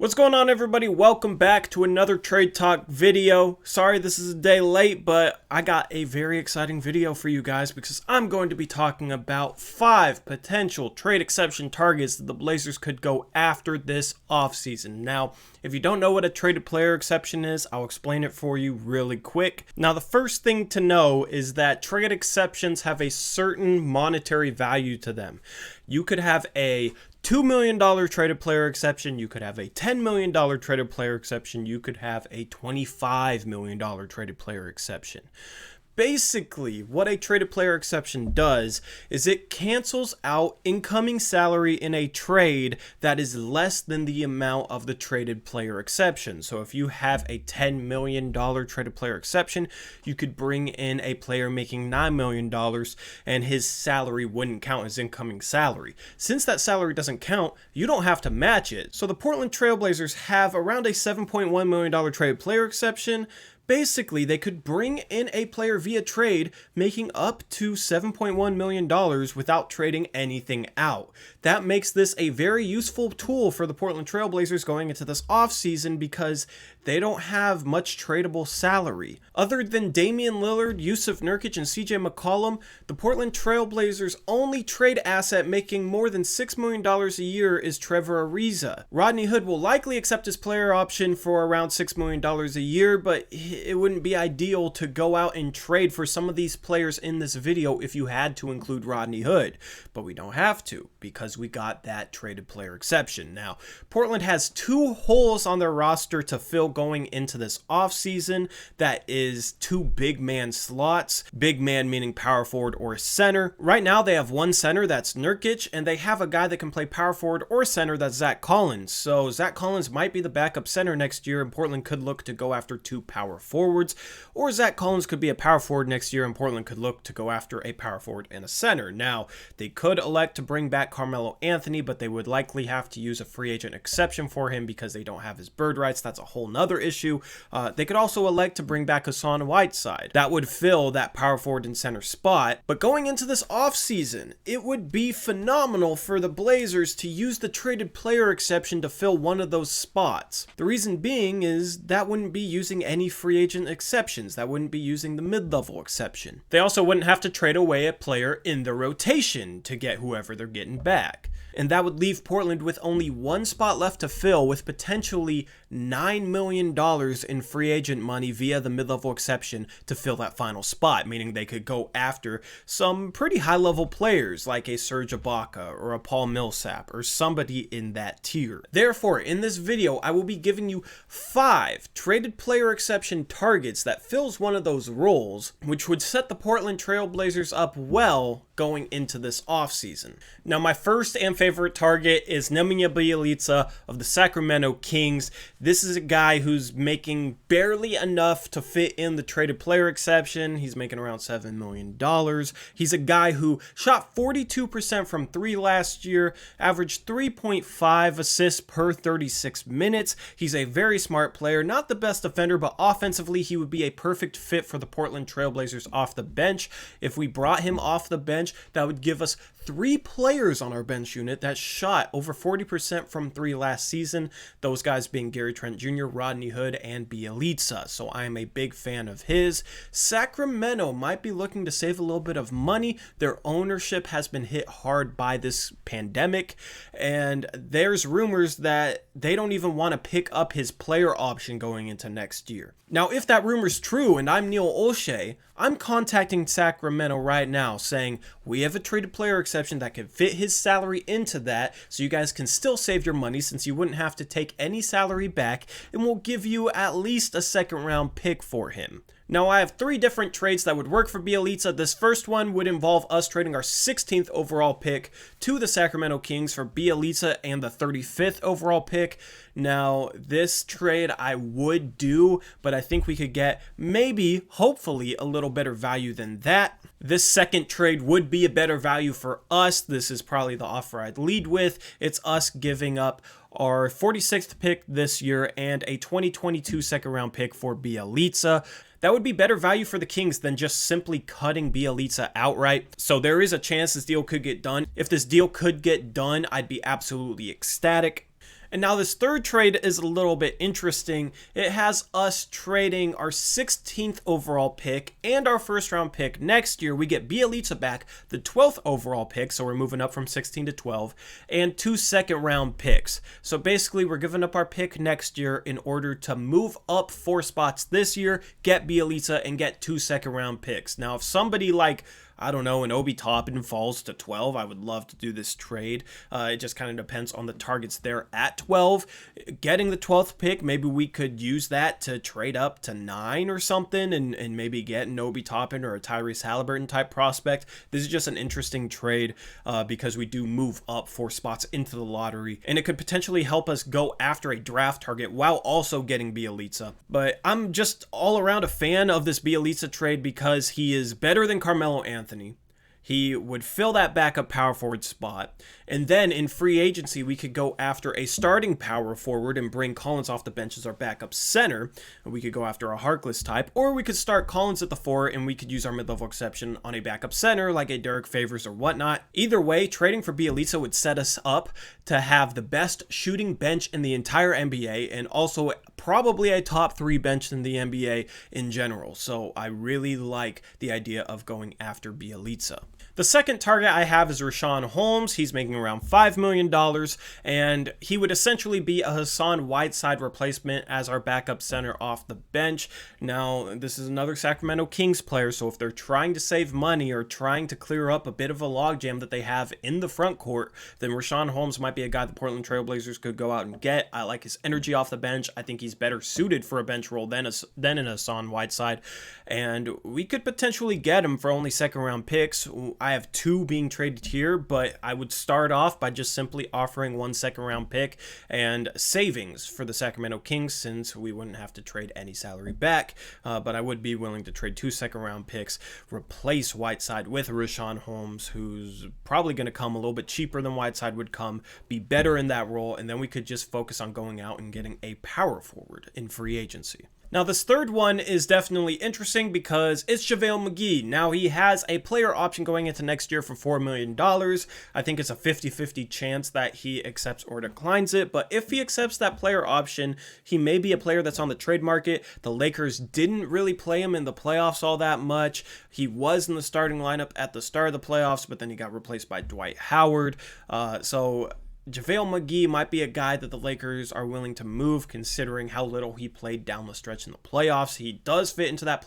What's going on, everybody? Welcome back to another Trade Talk video. Sorry this is a day late, but I got a very exciting video for you guys because I'm going to be talking about 5 potential trade exception targets that the Blazers could go after this offseason. Now, if you don't know what a traded player exception is, I'll explain it for you really quick. Now, the first thing to know is that trade exceptions have a certain monetary value to them. You could have a $2 million traded player exception, you could have a $10 million traded player exception, you could have a $25 million traded player exception. Basically, what a traded player exception does is it cancels out incoming salary in a trade that is less than the amount of the traded player exception. So if you have a $10 million traded player exception, you could bring in a player making $9 million and his salary wouldn't count as incoming salary. Since that salary doesn't count, you don't have to match it. So the Portland Trail Blazers have around a $7.1 million traded player exception. Basically, they could bring in a player via trade, making up to $7.1 million without trading anything out. That makes this a very useful tool for the Portland Trail Blazers going into this offseason because they don't have much tradable salary. Other than Damian Lillard, Yusuf Nurkic, and CJ McCollum, the Portland Trail Blazers' only trade asset making more than $6 million a year is Trevor Ariza. Rodney Hood will likely accept his player option for around $6 million a year, but it wouldn't be ideal to go out and trade for some of these players in this video if you had to include Rodney Hood. But we don't have to because we got that traded player exception. Now, Portland has 2 holes on their roster to fill going into this offseason. That is 2 big man slots. Big man meaning power forward or center. Right now they have 1 center, that's Nurkic, and they have a guy that can play power forward or center, that's Zach Collins. So Zach Collins might be the backup center next year, and Portland could look to go after 2 power forwards, or Zach Collins could be a power forward next year and Portland could look to go after a power forward and a center. Now, they could elect to bring back Carmelo Anthony, but they would likely have to use a free agent exception for him because they don't have his bird rights. That's a whole nother issue. They could also elect to bring back Hassan Whiteside. That would fill that power forward and center spot. But going into this offseason, it would be phenomenal for the Blazers to use the traded player exception to fill one of those spots. The reason being is that wouldn't be using any free agent exceptions. That wouldn't be using the mid-level exception. They also wouldn't have to trade away a player in the rotation to get whoever they're getting back. And that would leave Portland with only 1 spot left to fill with potentially $9 million in free agent money via the mid-level exception to fill that final spot, meaning they could go after some pretty high-level players like a Serge Ibaka or a Paul Millsap or somebody in that tier. Therefore, in this video, I will be giving you 5 traded player exception targets that fills one of those roles, which would set the Portland Trail Blazers up well going into this offseason. Now, my first and favorite target is Nemanja Bjelica of the Sacramento Kings. This is a guy who's making barely enough to fit in the traded player exception. He's making around $7 million. He's a guy who shot 42% from 3 last year, averaged 3.5 assists per 36 minutes. He's a very smart player, not the best defender, but offensively he would be a perfect fit for the Portland Trail Blazers off the bench. If we brought him off the bench, that would give us 3 players on our bench unit that shot over 40% from 3 last season. Those guys being Gary Trent Jr., Rodney Hood, and Bjelica. So I am a big fan of his. Sacramento might be looking to save a little bit of money. Their ownership has been hit hard by this pandemic, and there's rumors that they don't even want to pick up his player option going into next year. Now, if that rumor's true and I'm Neil Olshey, I'm contacting Sacramento right now saying we have a traded player exception that can fit his salary into that, so you guys can still save your money since you wouldn't have to take any salary back, and we'll give you at least a 2nd round pick for him. Now, I have 3 different trades that would work for Bjelica. This first one would involve us trading our 16th overall pick to the Sacramento Kings for Bjelica and the 35th overall pick. Now, this trade I would do, but I think we could get maybe, hopefully, a little better value than that. This second trade would be a better value for us. This is probably the offer I'd lead with. It's us giving up our 46th pick this year and a 2022 2nd round pick for Bjelica. That would be better value for the Kings than just simply cutting Bjelica outright. So there is a chance this deal could get done. If this deal could get done, I'd be absolutely ecstatic. And now this third trade is a little bit interesting. It has us trading our 16th overall pick and our first round pick. Next year, we get Bielitsa back, the 12th overall pick, so we're moving up from 16 to 12, and 2 second round picks. So basically, we're giving up our pick next year in order to move up 4 spots this year, get Bielitsa, and get 2 second round picks. Now, if somebody like, I don't know, an Obi Toppin falls to 12, I would love to do this trade. It just kind of depends on the targets there at 12. Getting the 12th pick, maybe we could use that to trade up to 9 or something and maybe get an Obi Toppin or a Tyrese Halliburton type prospect. This is just an interesting trade because we do move up 4 spots into the lottery, and it could potentially help us go after a draft target while also getting Bielitsa. But I'm just all around a fan of this Bielitsa trade because he is better than Carmelo Anthony. He would fill that backup power forward spot. And then in free agency, we could go after a starting power forward and bring Collins off the bench as our backup center. And we could go after a Harkless type, or we could start Collins at the 4 and we could use our mid-level exception on a backup center like a Derek Favors or whatnot. Either way, trading for Bielitsa would set us up to have the best shooting bench in the entire NBA and also probably a top 3 bench in the NBA in general. So I really like the idea of going after Bielitsa. The second target I have is Rashaan Holmes. He's making around $5 million, and he would essentially be a Hassan Whiteside replacement as our backup center off the bench. Now, this is another Sacramento Kings player, so if they're trying to save money or trying to clear up a bit of a logjam that they have in the front court, then Rashaan Holmes might be a guy the Portland Trail Blazers could go out and get. I like his energy off the bench. I think he's better suited for a bench role than an Hassan Whiteside, and we could potentially get him for only second-round picks. I have 2 being traded here, but I would start off by just simply offering 1 second-round pick and savings for the Sacramento Kings since we wouldn't have to trade any salary back, but I would be willing to trade 2 second-round picks, replace Whiteside with Rashaan Holmes, who's probably going to come a little bit cheaper than Whiteside would come, be better in that role, and then we could just focus on going out and getting a power forward in free agency. Now, this third one is definitely interesting because it's Javale McGee. Now, he has a player option going into next year for $4 million. I think it's a 50-50 chance that he accepts or declines it, but if he accepts that player option, he may be a player that's on the trade market. The Lakers didn't really play him in the playoffs all that much. He was in the starting lineup at the start of the playoffs, but then he got replaced by Dwight Howard. So Javale McGee might be a guy that the Lakers are willing to move considering how little he played down the stretch in the playoffs. He does fit into that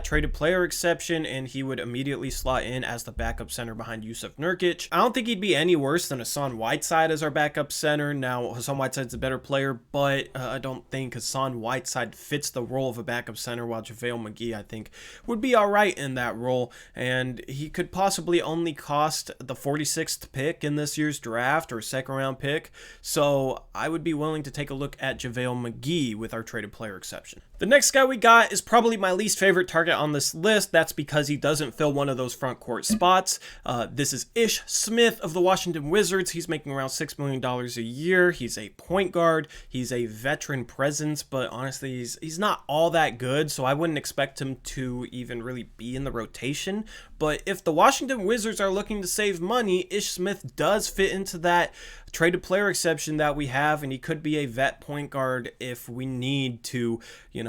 traded player exception, and he would immediately slot in as the backup center behind Yusuf Nurkic. I don't think he'd be any worse than Hassan Whiteside as our backup center. Now, Hassan Whiteside's a better player, but I don't think Hassan Whiteside fits the role of a backup center, while Javale McGee, I think, would be all right in that role, and he could possibly only cost the 46th pick in this year's draft or second-round pick, so I would be willing to take a look at Javale McGee with our traded player exception. The next guy we got is probably my least favorite target on this list. That's because he doesn't fill one of those front court spots. This is Ish Smith of the Washington Wizards. He's making around $6 million a year. He's a point guard. He's a veteran presence, but honestly, he's not all that good, so I wouldn't expect him to even really be in the rotation. But if the Washington Wizards are looking to save money, Ish Smith does fit into that traded player exception that we have, and he could be a vet point guard if we need to,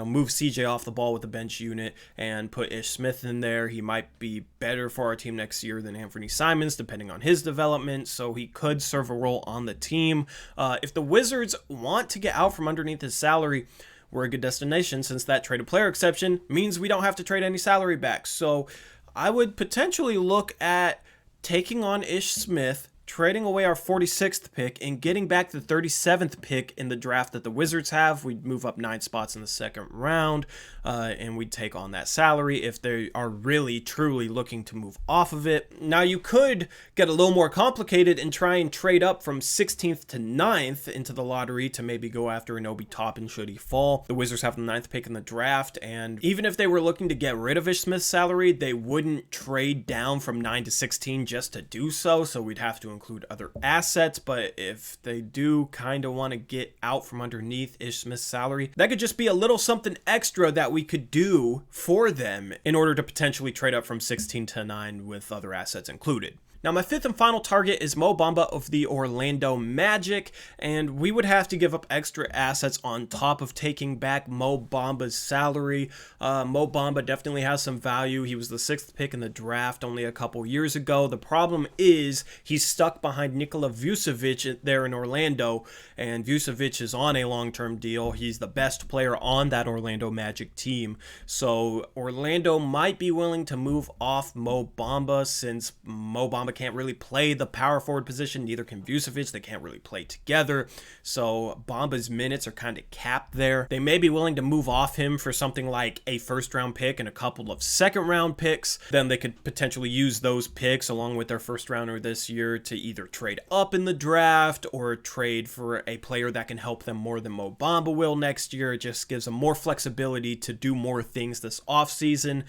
move CJ off the ball with the bench unit and put Ish Smith in there. He might be better for our team next year than Anthony Simons, depending on his development, so he could serve a role on the team. If the Wizards want to get out from underneath his salary, we're a good destination since that traded player exception means we don't have to trade any salary back. So I would potentially look at taking on Ish Smith, trading away our 46th pick, and getting back the 37th pick in the draft that the Wizards have. We'd move up 9 spots in the second round, and we'd take on that salary if they are really, truly looking to move off of it. Now, you could get a little more complicated and try and trade up from 16th to 9th into the lottery to maybe go after an Obi Toppin should he fall. The Wizards have the 9th pick in the draft, and even if they were looking to get rid of Ish Smith's salary, they wouldn't trade down from 9 to 16 just to do so we'd have to include other assets. But if they do kind of want to get out from underneath Ish Smith's salary, that could just be a little something extra that we could do for them in order to potentially trade up from 16 to 9 with other assets included. Now, my fifth and final target is Mo Bamba of the Orlando Magic, and we would have to give up extra assets on top of taking back Mo Bamba's salary. Mo Bamba definitely has some value. He was the 6th pick in the draft only a couple years ago. The problem is he's stuck behind Nikola Vucevic there in Orlando, and Vucevic is on a long-term deal. He's the best player on that Orlando Magic team, so Orlando might be willing to move off Mo Bamba since Mo Bamba can't really play the power forward position. Neither can Vucevic. They can't really play together. So Bamba's minutes are kind of capped there. They may be willing to move off him for something like a first-round pick and a couple of second-round picks. Then they could potentially use those picks along with their first-rounder this year to either trade up in the draft or trade for a player that can help them more than Mo Bamba will next year. It just gives them more flexibility to do more things this offseason.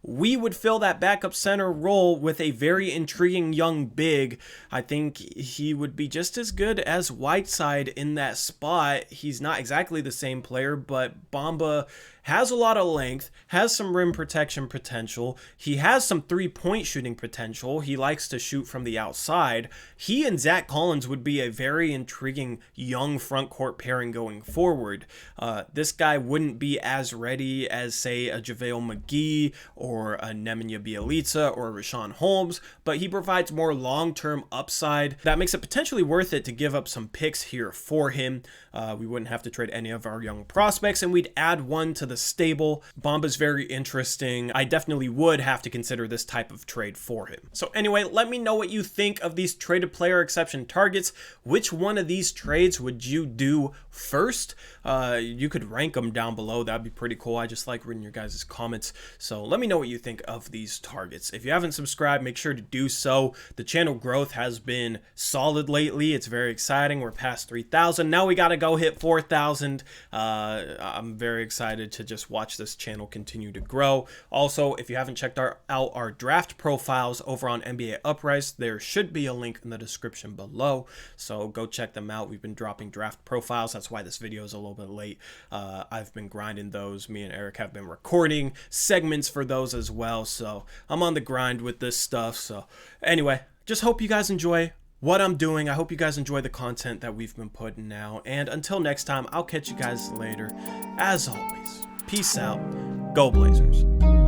We would fill that backup center role with a very intriguing young big. I think he would be just as good as Whiteside in that spot. He's not exactly the same player, but Bamba has a lot of length, has some rim protection potential. He has some three-point shooting potential. He likes to shoot from the outside. He and Zach Collins would be a very intriguing young front court pairing going forward. This guy wouldn't be as ready as, say, a Javale McGee or a Nemanja Bjelica or a Rashaan Holmes, but he provides more long-term upside. That makes it potentially worth it to give up some picks here for him. We wouldn't have to trade any of our young prospects, and we'd add one to the stable. Bamba's very interesting. I definitely would have to consider this type of trade for him. So anyway, let me know what you think of these traded player exception targets. Which one of these trades would you do first? You could rank them down below. That'd be pretty cool. I just like reading your guys' comments. So let me know what you think of these targets. If you haven't subscribed, make sure to do so. The channel growth has been solid lately. It's very exciting. We're past 3,000. Now we got to go hit 4,000. I'm very excited to just watch this channel continue to grow. Also, if you haven't checked out our draft profiles over on NBA Uprise, there should be a link in the description below. So go check them out. We've been dropping draft profiles. That's why this video is a little bit late. I've been grinding those. Me and Eric have been recording segments for those as well. So I'm on the grind with this stuff. So anyway, just hope you guys enjoy what I'm doing. I hope you guys enjoy the content that we've been putting out. And until next time, I'll catch you guys later. As always, peace out. Go Blazers.